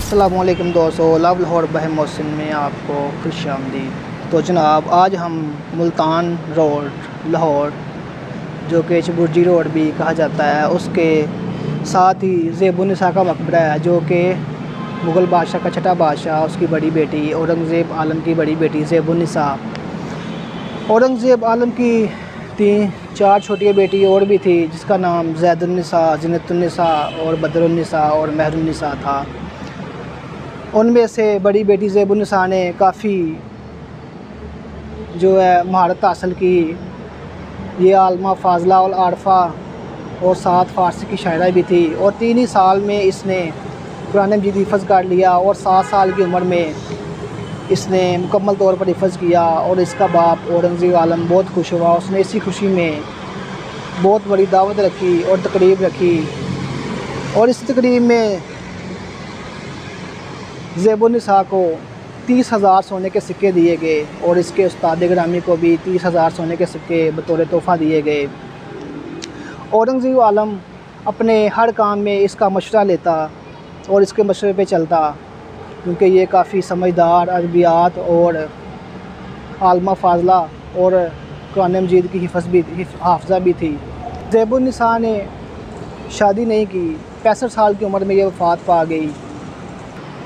السلام علیکم دوستو، لو لاہور بہ محسن میں آپ کو خوش آمدید۔ تو جناب آج ہم ملتان روڈ لاہور، جو کہ چبرجی روڈ بھی کہا جاتا ہے، اس کے ساتھ ہی زیب النساء کا مقبرہ ہے، جو کہ مغل بادشاہ کا چھٹا بادشاہ، اس کی بڑی بیٹی اورنگزیب عالم کی بڑی بیٹی زیب النساء۔ اورنگزیب عالم کی 3-4 چھوٹی بیٹی اور بھی تھی، جس کا نام زید النساء، زینت النساء اور بدر النساء اور مہر النساء تھا۔ ان میں سے بڑی بیٹی زیب النساء نے کافی مہارت حاصل کی۔ یہ عالمہ فاضلہ العارفہ اور ساتھ فارسی کی شاعرہ بھی تھی، اور 3 ہی سال میں اس نے قرآن مجید حفظ کر لیا، اور 7 سال کی عمر میں اس نے مکمل طور پر حفظ کیا۔ اور اس کا باپ اورنگزیب عالم بہت خوش ہوا، اس نے اسی خوشی میں بہت بڑی دعوت رکھی اور تقریب رکھی، اور اس تقریب میں زیب النساء کو 30,000 سونے کے سکے دیے گئے، اور اس کے استاد گرامی کو بھی 30,000 سونے کے سکے بطور تحفہ دیے گئے۔ اورنگزیب عالم اپنے ہر کام میں اس کا مشورہ لیتا اور اس کے مشورے پہ چلتا، کیونکہ یہ کافی سمجھدار، ادبیات اور عالمہ فاضلہ اور قرآن مجید کی حافظہ بھی تھی۔ زیب النساء نے شادی نہیں کی، 65 سال کی عمر میں یہ وفات پا گئی۔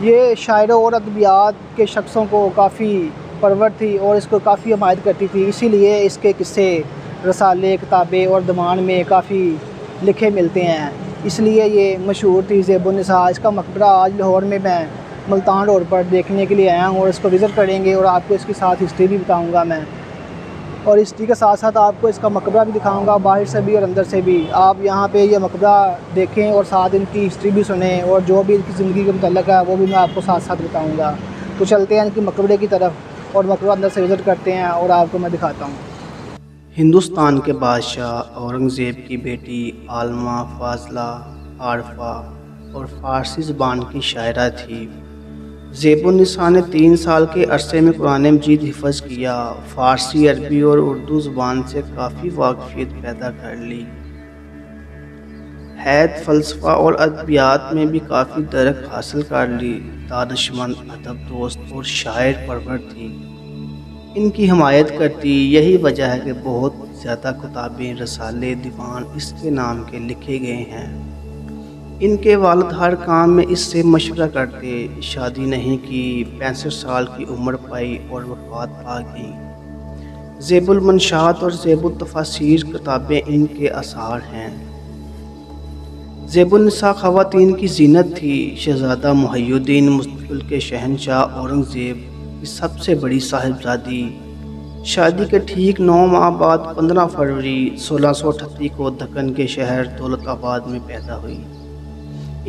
یہ شاعروں اور ادبیات کے شخصوں کو کافی پرور تھی اور اس کو کافی حمایت کرتی تھی، اسی لیے اس کے قصے، رسالے، کتابیں اور دیوان میں کافی لکھے ملتے ہیں، اس لیے یہ مشہور تھی زیب النساء۔ اس کا مقبرہ آج لاہور میں ملتان روڈ پر دیکھنے کے لیے آیا ہوں، اور اس کو وزٹ کریں گے، اور آپ کو اس کے ساتھ ہسٹری بھی بتاؤں گا میں، اور ہسٹری کے ساتھ ساتھ آپ کو اس کا مقبرہ بھی دکھاؤں گا، باہر سے بھی اور اندر سے بھی۔ آپ یہاں پہ یہ مقبرہ دیکھیں اور ساتھ ان کی ہسٹری بھی سنیں، اور جو بھی ان کی زندگی کے متعلق ہے وہ بھی میں آپ کو ساتھ ساتھ بتاؤں گا۔ تو چلتے ہیں ان کی مقبرے کی طرف، اور مقبرہ اندر سے وزٹ کرتے ہیں اور آپ کو میں دکھاتا ہوں۔ ہندوستان کے بادشاہ اورنگزیب کی بیٹی عالمہ فاضلہ عارفہ اور فارسی زبان کی شاعرہ تھی۔ زیب النساء نے 3 سال کے عرصے میں قرآن مجید حفظ کیا، فارسی، عربی اور اردو زبان سے کافی واقفیت پیدا کر لی۔ حدیث، فلسفہ اور ادبیات میں بھی کافی درک حاصل کر لی۔ دانشمند، ادب دوست اور شاعر پرور تھی، ان کی حمایت کرتی۔ یہی وجہ ہے کہ بہت زیادہ کتابیں، رسالے، دیوان اس کے نام کے لکھے گئے ہیں۔ ان کے والد ہر کام میں اس سے مشورہ کرتے۔ شادی نہیں کی، 65 سال کی عمر پائی اور وفات پا گئی۔ زیب المنشات اور زیب التفاسیر کتابیں ان کے آثار ہیں۔ زیب النساء خواتین کی زینت تھی۔ شہزادہ محی الدین مستقبل کے شہنشاہ اورنگزیب کی سب سے بڑی صاحبزادی، شادی کے ٹھیک 9 ماہ بعد 15 فروری 1638 کو دکن کے شہر دولت آباد میں پیدا ہوئی۔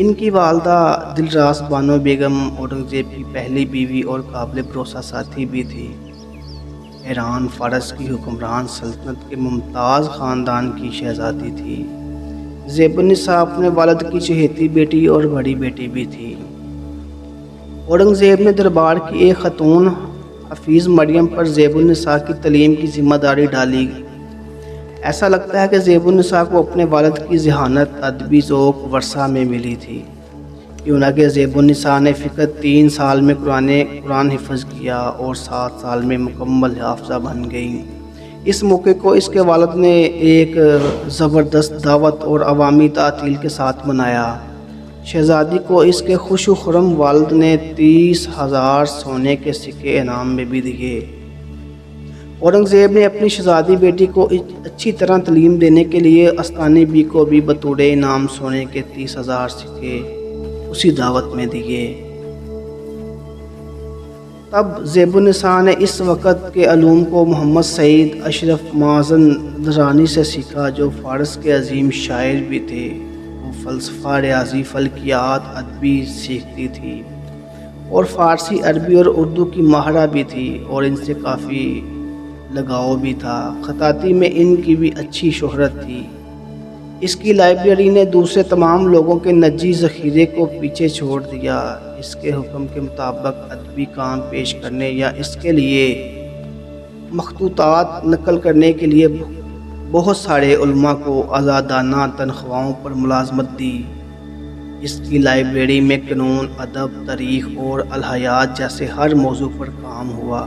ان کی والدہ دلراس بانو بیگم اورنگزیب کی پہلی بیوی اور قابل بھروسہ ساتھی بھی تھی۔ ایران فارس کی حکمران سلطنت کے ممتاز خاندان کی شہزادی تھی۔ زیب النساء اپنے والد کی چہیتی بیٹی اور بڑی بیٹی بھی تھی۔ اورنگزیب نے دربار کی ایک خاتون حفیظ مریم پر زیب النساء کی تعلیم کی ذمہ داری ڈالی۔ ایسا لگتا ہے کہ زیب النساء کو اپنے والد کی ذہانت ادبی ذوق ورثہ میں ملی تھی، کیوں نہ کہ زیب النساء نے فقط 3 سال میں قرآن حفظ کیا اور 7 سال میں مکمل حافظہ بن گئی۔ اس موقع کو اس کے والد نے ایک زبردست دعوت اور عوامی تعطیل کے ساتھ منایا۔ شہزادی کو اس کے خوش و خرم والد نے 30,000 سونے کے سکے انعام میں بھی دیے۔ اورنگزیب نے اپنی شہزادی بیٹی کو اچھی طرح تعلیم دینے کے لیے استانی بی کو بھی بطور انعام سونے کے 30,000 سکے اسی دعوت میں دیے۔ تب زیب النساء نے اس وقت کے علوم کو محمد سعید اشرف مازندرانی سے سیکھا، جو فارس کے عظیم شاعر بھی تھے۔ وہ فلسفہ، ریاضی، فلکیات، ادبی سیکھتی تھی، اور فارسی، عربی اور اردو کی ماہرہ بھی تھی، اور ان سے کافی لگاؤ بھی تھا۔ خطاطی میں ان کی بھی اچھی شہرت تھی۔ اس کی لائبریری نے دوسرے تمام لوگوں کے نجی ذخیرے کو پیچھے چھوڑ دیا۔ اس کے حکم کے مطابق ادبی کام پیش کرنے یا اس کے لیے مخطوطات نقل کرنے کے لیے بہت سارے علماء کو آزادانہ تنخواہوں پر ملازمت دی۔ اس کی لائبریری میں قانون، ادب، تاریخ اور الحیات جیسے ہر موضوع پر کام ہوا۔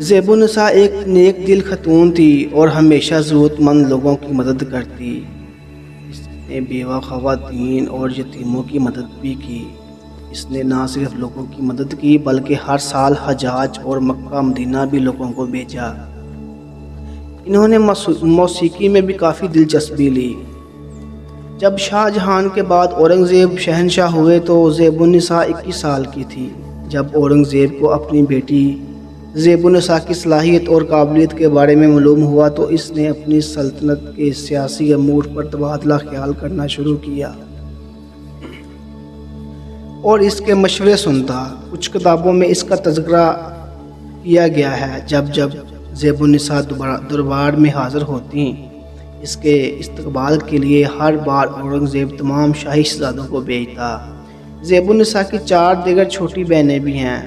زیب النساء ایک نیک دل خاتون تھی اور ہمیشہ ضرورت مند لوگوں کی مدد کرتی۔ اس نے بیوہ خواتین اور یتیموں کی مدد بھی کی۔ اس نے نہ صرف لوگوں کی مدد کی بلکہ ہر سال حجاج اور مکہ مدینہ بھی لوگوں کو بھیجا۔ انہوں نے موسیقی میں بھی کافی دلچسپی لی۔ جب شاہ جہان کے بعد اورنگزیب شہنشاہ ہوئے تو زیب النساء 21 سال کی تھی۔ جب اورنگزیب کو اپنی بیٹی زیب النساء کی صلاحیت اور قابلیت کے بارے میں معلوم ہوا تو اس نے اپنی سلطنت کے سیاسی امور پر تبادلہ خیال کرنا شروع کیا اور اس کے مشورے سنتا۔ کچھ کتابوں میں اس کا تذکرہ کیا گیا ہے۔ جب زیب النساء دربار میں حاضر ہوتی، اس کے استقبال کے لیے ہر بار اورنگزیب تمام شاہی شہزادوں کو بھیجتا۔ زیب النساء کی 4 دیگر چھوٹی بہنیں بھی ہیں،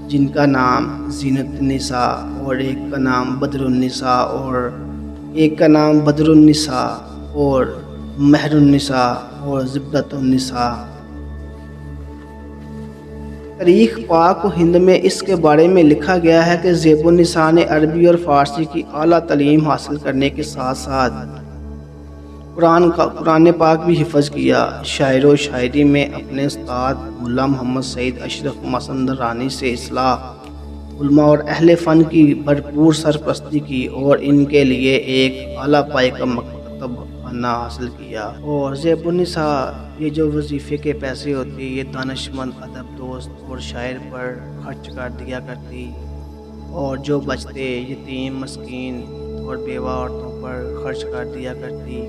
جن کا نام زینت النساء اور ایک کا نام بدر النساء اور ایک کا نام بدر النساء اور مہر النساء اور زبدۃ النساء۔ تاریخ پاک و ہند میں اس کے بارے میں لکھا گیا ہے کہ زیب النساء نے عربی اور فارسی کی اعلیٰ تعلیم حاصل کرنے کے ساتھ ساتھ قرآن پاک بھی حفظ کیا۔ شاعر و شاعری میں اپنے استاد ملا محمد سعید اشرف مازندرانی سے اصلاح، علماء اور اہل فن کی بھرپور سرپرستی کی اور ان کے لیے ایک اعلیٰ پائے کا مکتب خانہ حاصل کیا۔ اور زیب النساء یہ جو وظیفے کے پیسے ہوتے یہ دانشمند، ادب دوست اور شاعر پر خرچ کر دیا کرتی اور جو بچتے یتیم، مسکین اور بیوہ عورتوں پر خرچ کر دیا کرتی۔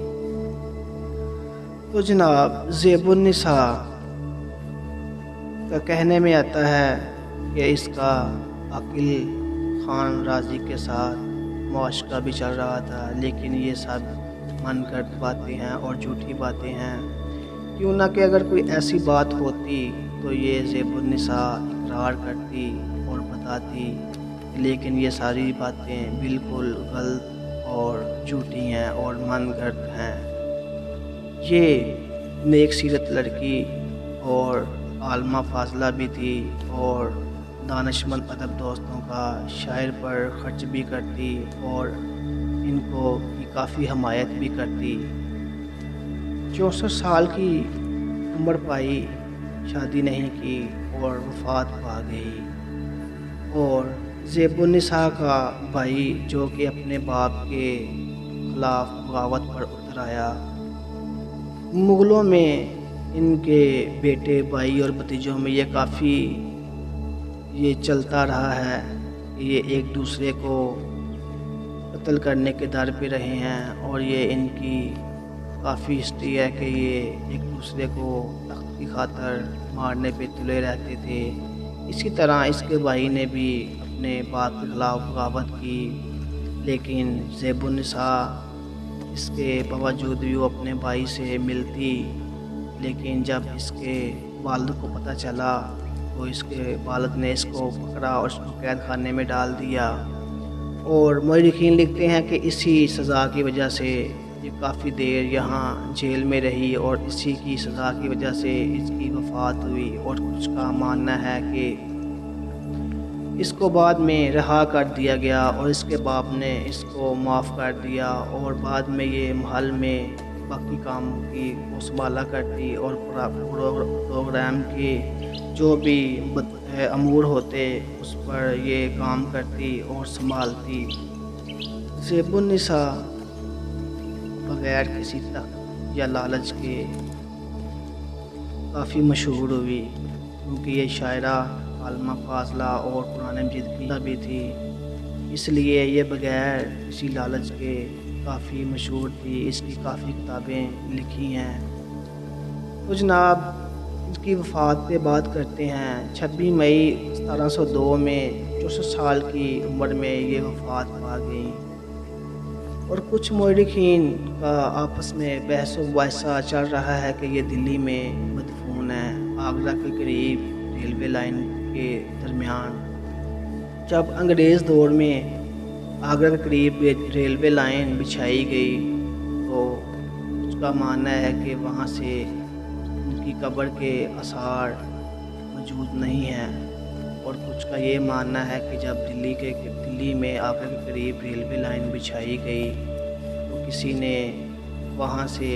تو جناب زیب النساء کا کہنے میں آتا ہے کہ اس کا عاقل خان راضی کے ساتھ معاشقہ بھی چل رہا تھا، لیکن یہ سب من گھڑت باتیں ہیں اور جھوٹی باتیں ہیں۔ کیوں نہ کہ اگر کوئی ایسی بات ہوتی تو یہ زیب النساء اقرار کرتی اور بتاتی، لیکن یہ ساری باتیں بالکل غلط اور جھوٹی ہیں اور من گھڑت ہیں۔ یہ نیک سیرت لڑکی اور عالمہ فاضلہ بھی تھی اور دانشمند ادب دوستوں کا شاعر پر خرچ بھی کرتی اور ان کو کافی حمایت بھی کرتی۔ 64 سال کی عمر پائی، شادی نہیں کی اور وفات پا گئی۔ اور زیب النساء کا بھائی جو کہ اپنے باپ کے خلاف بغاوت پر اتر آیا، مغلوں میں ان کے بیٹے، بھائی اور بھتیجوں میں یہ کافی چلتا رہا ہے کہ یہ ایک دوسرے کو قتل کرنے کے در پہ رہے ہیں اور یہ ان کی کافی ہسٹری ہے کہ یہ ایک دوسرے کو تخت کی خاطر مارنے پہ تلے رہتے تھے۔ اسی طرح اس کے بھائی نے بھی اپنے باپ کے خلاف بغاوت کی، لیکن زیب النساء اس کے باوجود بھی وہ اپنے بھائی سے ملتی، لیکن جب اس کے والد کو پتہ چلا تو اس کے والد نے اس کو پکڑا اور اس کو قید خانے میں ڈال دیا۔ اور مورخین لکھتے ہیں کہ اسی سزا کی وجہ سے یہ کافی دیر یہاں جیل میں رہی اور اسی کی سزا کی وجہ سے اس کی وفات ہوئی۔ اور کچھ کا ماننا ہے کہ اس کو بعد میں رہا کر دیا گیا اور اس کے باپ نے اس کو معاف کر دیا اور بعد میں یہ محل میں باقی کام کی وہ سنبھالا کرتی اور پروگرام کے جو بھی امور ہوتے اس پر یہ کام کرتی اور سنبھالتی۔ زیب النساء بغیر کسی تخت یا لالچ کے کافی مشہور ہوئی، کیونکہ یہ شاعرہ، عالمہ فاضلہ اور قرآن مجید کی بھی تھی، اس لیے یہ بغیر کسی لالچ کے کافی مشہور تھی۔ اس کی کافی کتابیں لکھی ہیں۔ تو جناب اس کی وفات پہ بات کرتے ہیں۔ 26 مئی 1702 میں 64 سال کی عمر میں یہ وفات پا گئی۔ اور کچھ مورخین کا آپس میں بحث و مباحثہ چل رہا ہے کہ یہ دلی میں مدفون ہے، آگرہ کے قریب ریلوے لائن کے درمیان۔ جب انگریز دور میں آگرہ کے قریب ریلوے لائن بچھائی گئی تو اس کا ماننا ہے کہ وہاں سے ان کی قبر کے آثار موجود نہیں ہیں، اور کچھ کا یہ ماننا ہے کہ جب دلی میں آگرہ کے قریب ریلوے لائن بچھائی گئی تو کسی نے وہاں سے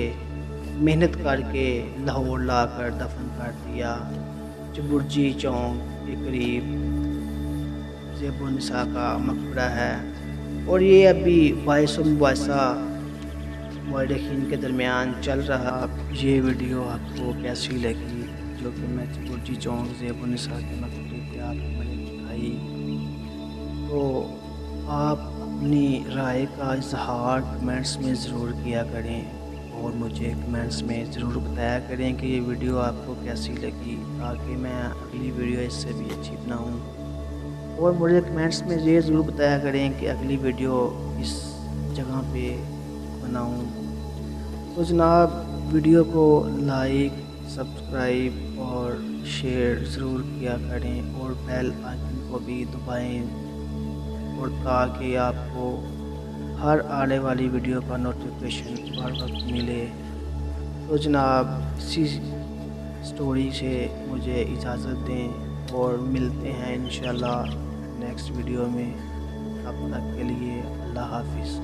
محنت کر کے لاہور لا کر دفن کر دیا۔ جو برجی چونک کے قریب زیب النساء کا مقبرہ ہے، اور یہ ابھی باعث و مباحثہ مورخین کے درمیان چل رہا۔ یہ ویڈیو آپ کو کیسی لگی جو کہ میں برجی چونک زیب النساء کے مقبرے پہ آپ کو میں نے دکھائی، تو آپ اپنی رائے کا اظہار کمنٹس میں ضرور کیا کریں، اور مجھے کمنٹس میں ضرور بتایا کریں کہ یہ ویڈیو آپ کو کیسی لگی، تاکہ میں اگلی ویڈیو اس سے بھی اچھی بناؤں۔ اور مجھے کمنٹس میں یہ ضرور بتایا کریں کہ اگلی ویڈیو اس جگہ پہ بناؤں۔ تو جناب ویڈیو کو لائک، سبسکرائب اور شیئر ضرور کیا کریں، اور بیل آئکن کو بھی دبائیں، اور تاکہ آپ کو ہر آنے والی ویڈیو کا نوٹیفیکیشن ہر وقت ملے۔ تو جناب اسی سٹوری سے مجھے اجازت دیں، اور ملتے ہیں انشاءاللہ نیکسٹ ویڈیو میں۔ تب تک کے لیے اللہ حافظ۔